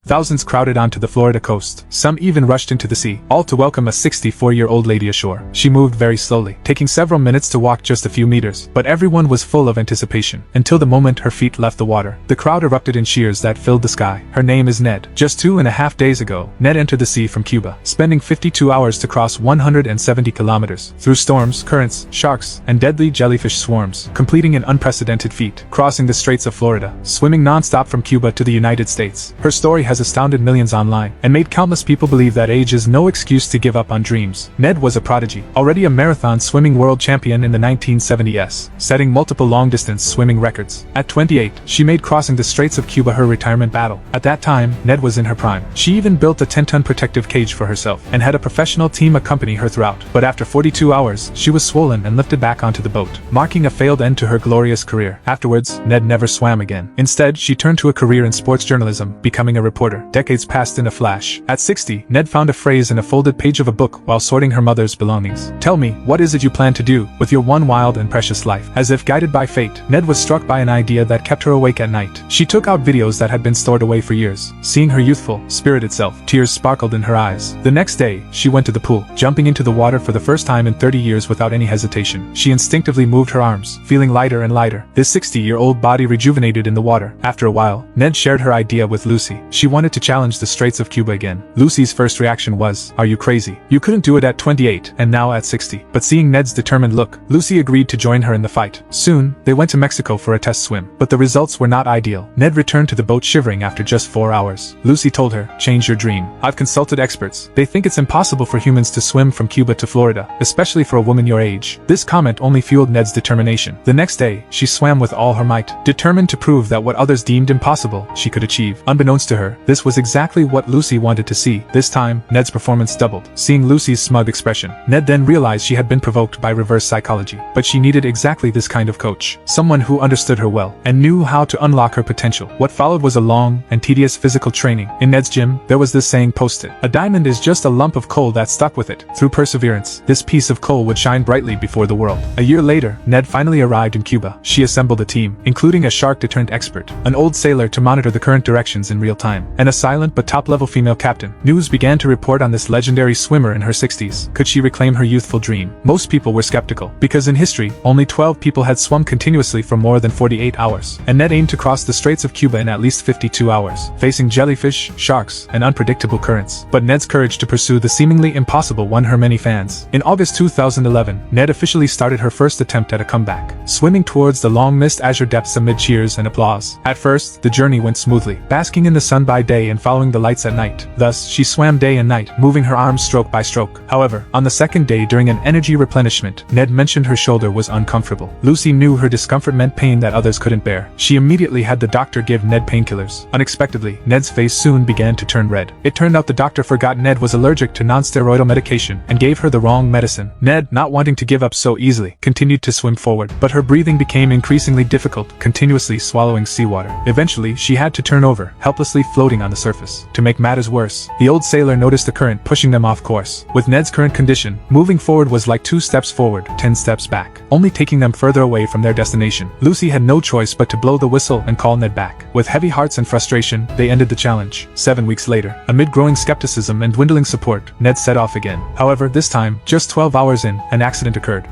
Thousands crowded onto the Florida coast. Some even rushed into the sea, all to welcome a 64-year-old lady ashore. She moved very slowly, taking several minutes to walk just a few meters, but everyone was full of anticipation, until the moment her feet left the water. The crowd erupted in cheers that filled the sky. Her name is Ned. Just 2.5 days ago, Ned entered the sea from Cuba, spending 52 hours to cross 170 kilometers, through storms, currents, sharks, and deadly jellyfish swarms, completing an unprecedented feat, crossing the Straits of Florida, swimming non-stop from Cuba to the United States. Her story has astounded millions online, and made countless people believe that age is no excuse to give up on dreams. Ned was a prodigy, already a marathon swimming world champion in the 1970s, setting multiple long-distance swimming records. At 28, she made crossing the Straits of Cuba her retirement battle. At that time, Ned was in her prime. She even built a 10-ton protective cage for herself, and had a professional team accompany her throughout. But after 42 hours, she was swollen and lifted back onto the boat, marking a failed end to her glorious career. Afterwards, Ned never swam again. Instead, she turned to a career in sports journalism, becoming a reporter. Decades passed in a flash. At 60, Ned found a phrase in a folded page of a book while sorting her mother's belongings. "Tell me, what is it you plan to do with your one wild and precious life?" As if guided by fate, Ned was struck by an idea that kept her awake at night. She took out videos that had been stored away for years. Seeing her youthful, spirited self, tears sparkled in her eyes. The next day, she went to the pool, jumping into the water for the first time in 30 years without any hesitation. She instinctively moved her arms, feeling lighter and lighter. This 60-year-old body rejuvenated in the water. After a while, Ned shared her idea with Lucy. She wanted to challenge the Straits of Cuba again. Lucy's first reaction was, "Are you crazy? You couldn't do it at 28, and now at 60. But seeing Ned's determined look, Lucy agreed to join her in the fight. Soon, they went to Mexico for a test swim, but the results were not ideal. Ned returned to the boat shivering after just 4 hours. Lucy told her, "Change your dream. I've consulted experts. They think it's impossible for humans to swim from Cuba to Florida, especially for a woman your age." This comment only fueled Ned's determination. The next day, she swam with all her might, determined to prove that what others deemed impossible, she could achieve. Unbeknownst to her, this was exactly what Lucy wanted to see. This time, Ned's performance doubled. Seeing Lucy's smug expression, Ned then realized she had been provoked by reverse psychology. But she needed exactly this kind of coach. Someone who understood her well, and knew how to unlock her potential. What followed was a long and tedious physical training. In Ned's gym, there was this saying posted: "A diamond is just a lump of coal that stuck with it." Through perseverance, this piece of coal would shine brightly before the world. A year later, Ned finally arrived in Cuba. She assembled a team, including a shark deterrent expert, an old sailor to monitor the current directions in real time, and a silent but top-level female captain. News began to report on this legendary swimmer in her 60s. Could she reclaim her youthful dream? Most people were skeptical, because in history, only 12 people had swum continuously for more than 48 hours, and Ned aimed to cross the Straits of Cuba in at least 52 hours, facing jellyfish, sharks, and unpredictable currents. But Ned's courage to pursue the seemingly impossible won her many fans. In August 2011, Ned officially started her first attempt at a comeback, swimming towards the long-missed azure depths amid cheers and applause. At first, the journey went smoothly, basking in the sun by day and following the lights at night. Thus, she swam day and night, moving her arms stroke by stroke. However, on the second day during an energy replenishment, Ned mentioned her shoulder was uncomfortable. Lucy knew her discomfort meant pain that others couldn't bear. She immediately had the doctor give Ned painkillers. Unexpectedly, Ned's face soon began to turn red. It turned out the doctor forgot Ned was allergic to non-steroidal medication and gave her the wrong medicine. Ned, not wanting to give up so easily, continued to swim forward, but her breathing became increasingly difficult, continuously swallowing seawater. Eventually, she had to turn over, helplessly floating on the surface. To make matters worse, the old sailor noticed the current pushing them off course. With Ned's current condition, moving forward was like 2 steps forward, 10 steps back, only taking them further away from their destination. Lucy had no choice but to blow the whistle and call Ned back. With heavy hearts and frustration, they ended the challenge. 7 weeks later, amid growing skepticism and dwindling support, Ned set off again. However, this time, just 12 hours in, an accident occurred.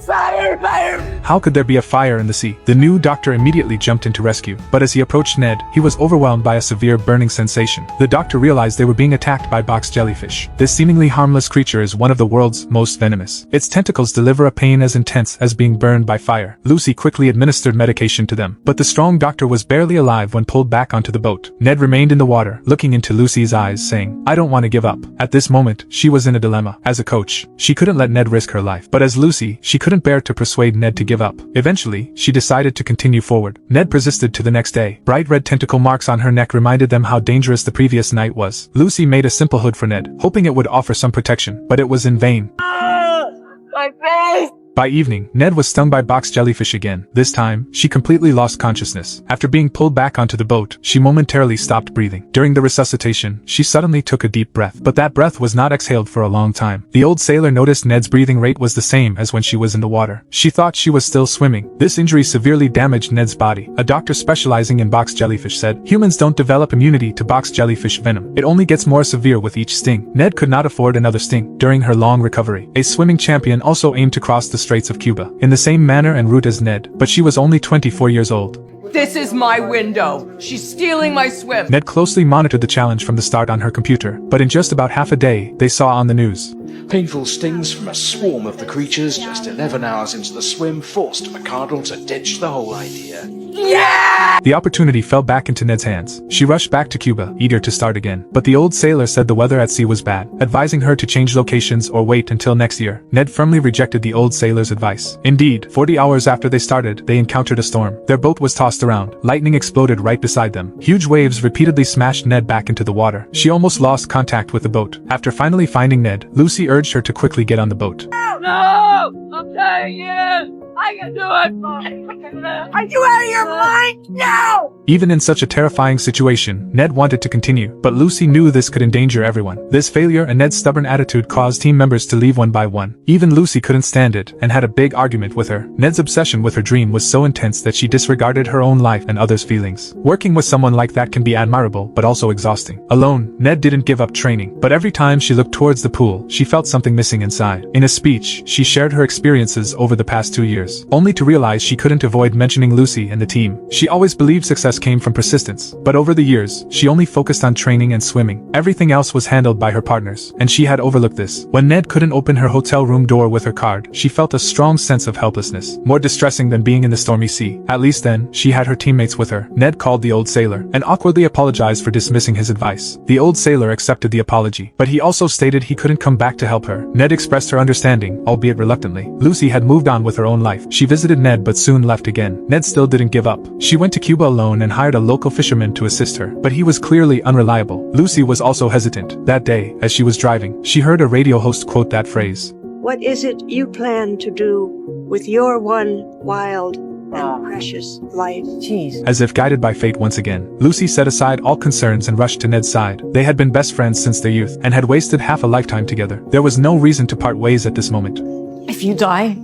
Fire! How could there be a fire in the sea? The new doctor immediately jumped in to rescue, but as he approached Ned, he was overwhelmed by a severe burning sensation. The doctor realized they were being attacked by box jellyfish. This seemingly harmless creature is one of the world's most venomous. Its tentacles deliver a pain as intense as being burned by fire. Lucy quickly administered medication to them, but the strong doctor was barely alive when pulled back onto the boat. Ned remained in the water, looking into Lucy's eyes, saying, "I don't want to give up." At this moment, she was in a dilemma. As a coach, she couldn't let Ned risk her life, but as Lucy, she couldn't bear to persuade Ned to give up. Eventually, she decided to continue forward. Ned persisted to the next day. Bright red tentacle marks on her neck reminded them how dangerous the previous night was. Lucy made a simple hood for Ned, hoping it would offer some protection, but it was in vain. My face! By evening, Ned was stung by box jellyfish again. This time, she completely lost consciousness. After being pulled back onto the boat, she momentarily stopped breathing. During the resuscitation, she suddenly took a deep breath, but that breath was not exhaled for a long time. The old sailor noticed Ned's breathing rate was the same as when she was in the water. She thought she was still swimming. This injury severely damaged Ned's body. A doctor specializing in box jellyfish said, "Humans don't develop immunity to box jellyfish venom. It only gets more severe with each sting." Ned could not afford another sting. During her long recovery, a swimming champion also aimed to cross the Straits of Cuba, in the same manner and route as Ned, but she was only 24 years old. This is my window. She's stealing my swim. Ned closely monitored the challenge from the start on her computer, but in just about half a day, they saw on the news. Painful stings from a swarm of the creatures just 11 hours into the swim forced McCardle to ditch the whole idea. Yeah! The opportunity fell back into Ned's hands. She rushed back to Cuba, eager to start again. But the old sailor said the weather at sea was bad, advising her to change locations or wait until next year. Ned firmly rejected the old sailor's advice. Indeed, 40 hours after they started, they encountered a storm. Their boat was tossed around. Lightning exploded right beside them. Huge waves repeatedly smashed Ned back into the water. She almost lost contact with the boat. After finally finding Ned, Lucy urged her to quickly get on the boat. No! I'm telling you! I can do it! Are you out of your mind? No! Even in such a terrifying situation, Ned wanted to continue, but Lucy knew this could endanger everyone. This failure and Ned's stubborn attitude caused team members to leave one by one. Even Lucy couldn't stand it, and had a big argument with her. Ned's obsession with her dream was so intense that she disregarded her own life and others' feelings. Working with someone like that can be admirable, but also exhausting. Alone, Ned didn't give up training, but every time she looked towards the pool, she felt something missing inside. In a speech, she shared her experiences over the past 2 years, only to realize she couldn't avoid mentioning Lucy and the team. She always believed success came from persistence, but over the years, she only focused on training and swimming. Everything else was handled by her partners, and she had overlooked this. When Ned couldn't open her hotel room door with her card, she felt a strong sense of helplessness, more distressing than being in the stormy sea. At least then, she had her teammates with her. Ned called the old sailor, and awkwardly apologized for dismissing his advice. The old sailor accepted the apology, but he also stated he couldn't come back to help her. Ned expressed her understanding, albeit reluctantly. Lucy had moved on with her own life. She visited Ned but soon left again. Ned still didn't give up. She went to Cuba alone and hired a local fisherman to assist her, but he was clearly unreliable. Lucy was also hesitant. That day, as she was driving, she heard a radio host quote that phrase. "What is it you plan to do with your one wild and precious life?" Jeez. As if guided by fate once again, Lucy set aside all concerns and rushed to Ned's side. They had been best friends since their youth, and had wasted half a lifetime together. There was no reason to part ways at this moment. If you die,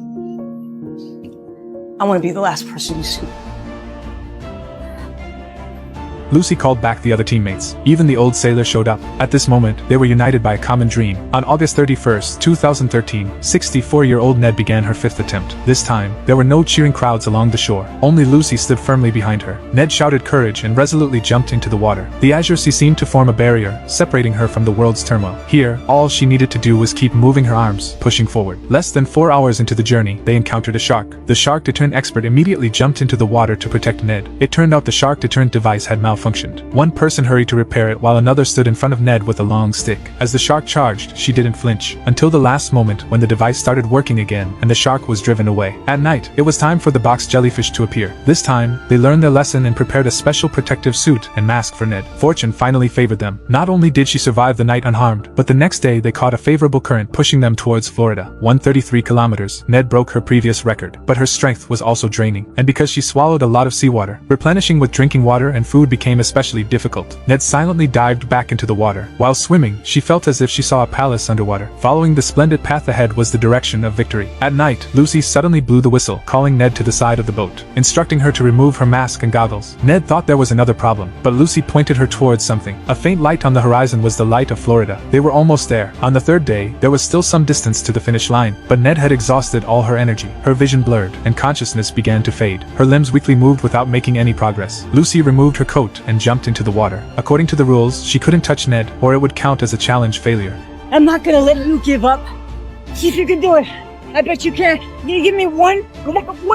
I want to be the last person you see. Lucy called back the other teammates. Even the old sailor showed up. At this moment, they were united by a common dream. On August 31st, 2013, 64-year-old Ned began her fifth attempt. This time, there were no cheering crowds along the shore. Only Lucy stood firmly behind her. Ned shouted courage and resolutely jumped into the water. The azure sea seemed to form a barrier, separating her from the world's turmoil. Here, all she needed to do was keep moving her arms, pushing forward. Less than 4 hours into the journey, they encountered a shark. The shark deterrent expert immediately jumped into the water to protect Ned. It turned out the shark deterrent device had malfunctioned. One person hurried to repair it while another stood in front of Ned with a long stick. As the shark charged, she didn't flinch, until the last moment when the device started working again and the shark was driven away. At night, it was time for the box jellyfish to appear. This time, they learned their lesson and prepared a special protective suit and mask for Ned. Fortune finally favored them. Not only did she survive the night unharmed, but the next day they caught a favorable current pushing them towards Florida. 133 kilometers. Ned broke her previous record, but her strength was also draining, and because she swallowed a lot of seawater, replenishing with drinking water and food became especially difficult. Ned silently dived back into the water. While swimming, she felt as if she saw a palace underwater. Following the splendid path ahead was the direction of victory. At night, Lucy suddenly blew the whistle, calling Ned to the side of the boat, instructing her to remove her mask and goggles. Ned thought there was another problem, but Lucy pointed her towards something. A faint light on the horizon was the light of Florida. They were almost there. On the third day, there was still some distance to the finish line, but Ned had exhausted all her energy. Her vision blurred, and consciousness began to fade. Her limbs weakly moved without making any progress. Lucy removed her coat and jumped into the water. According to the rules, she couldn't touch Ned, or it would count as a challenge failure. I'm not gonna let you give up. See if you can do it. I bet you can. Can you give me one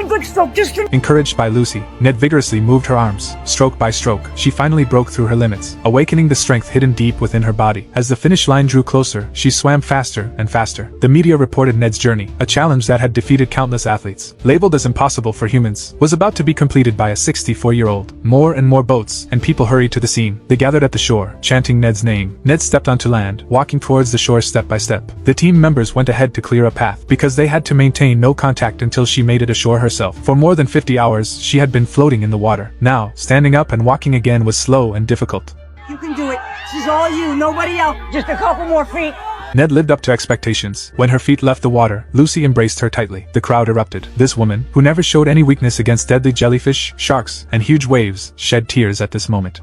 quick stroke just to... Encouraged by Lucy, Ned vigorously moved her arms. Stroke by stroke, she finally broke through her limits, awakening the strength hidden deep within her body. As the finish line drew closer, she swam faster and faster. The media reported Ned's journey, a challenge that had defeated countless athletes, labeled as impossible for humans, was about to be completed by a 64-year-old. More and more boats and people hurried to the scene. They gathered at the shore, chanting Ned's name. Ned stepped onto land, walking towards the shore step by step. The team members went ahead to clear a path, because they they had to maintain no contact until she made it ashore herself. For more than 50 hours, she had been floating in the water. Now, standing up and walking again was slow and difficult. You can do it. This is all you, nobody else. Just a couple more feet. Ned lived up to expectations. When her feet left the water, Lucy embraced her tightly. The crowd erupted. This woman, who never showed any weakness against deadly jellyfish, sharks, and huge waves, shed tears at this moment.